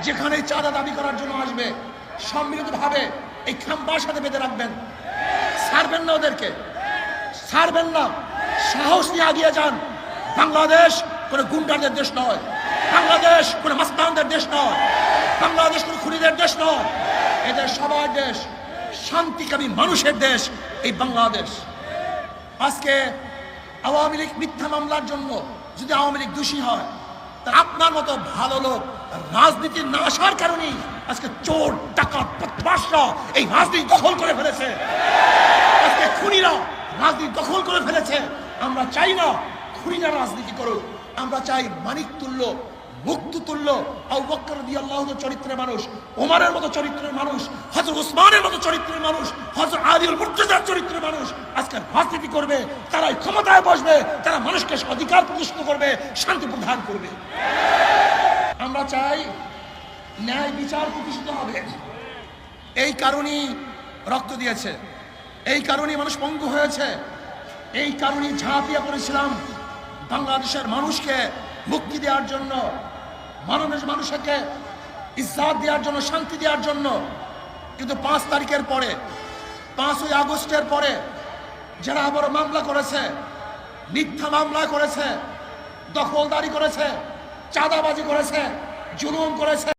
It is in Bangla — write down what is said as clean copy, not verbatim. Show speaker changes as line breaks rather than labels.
যেখানে চাঁদা দাবি করার জন্য আসবে সম্মিলিতভাবে এই খাম্বার সাথে বেঁধে রাখবেন, ছাড়বেন না, ওদেরকে ছাড়বেন না। সাহস নিয়ে এগিয়ে যান। বাংলাদেশ কোনো গুন্ডাদের দেশ নয়, বাংলাদেশ কোনো মাস্তানদের দেশ নয়, বাংলাদেশ কোনো খুনিদের দেশ নয়। এদের সবার দেশ, শান্তিকামী মানুষের দেশ এই বাংলাদেশ। আজকে আওয়ামী লীগ মিথ্যা মামলার জন্য যদি আওয়ামী লীগ দোষী হয়, তা আপনার মতো ভালো লোক রাজনীতির না আসার কারণেই আজকে চোর ডাকাত বদমাশরা এই রাজনীতি দখল করে ফেলেছে। আজকে খুনিরা রাজনীতি দখল করে ফেলেছে। আমরা চাই না খুনিরা রাজনীতি করুক, আমরা চাই মানিক তুল্য, মুক্ত তুল্য, আবু বকর রাদিয়াল্লাহু চরিত্রের মানুষ, ওমরের মতো চরিত্রের মানুষ, হযরত ওসমানের মতো চরিত্রের মানুষ, হযরত আলীর মুর্তজার চরিত্রের মানুষ আজকে রাজনীতি করবে। তারাই ক্ষমতায় বসবে, তারা মানুষকে অধিকার প্রতিষ্ঠিত করবে, শান্তি প্রদান করবে। আমরা চাই ন্যায় বিচার প্রতিষ্ঠিত হবে। এই কারণেই রক্ত দিয়েছে, এই কারণেই মানুষ পঙ্গু হয়েছে, এই কারণেই ঝাঁপিয়ে পড়েছিলাম বাংলাদেশের মানুষকে মুক্তি দেওয়ার জন্য, মানুষকে ইজ্জত দেওয়ার জন্য, শান্তি দেওয়ার জন্য। কিন্তু 5 তারিখের পরে, 5ই আগস্টের পরে যারা আবার মামলা করেছে, মিথ্যা মামলা করেছে, দখলদারি করেছে, চাঁদাবাজি করেছে, জুলুম করেছে,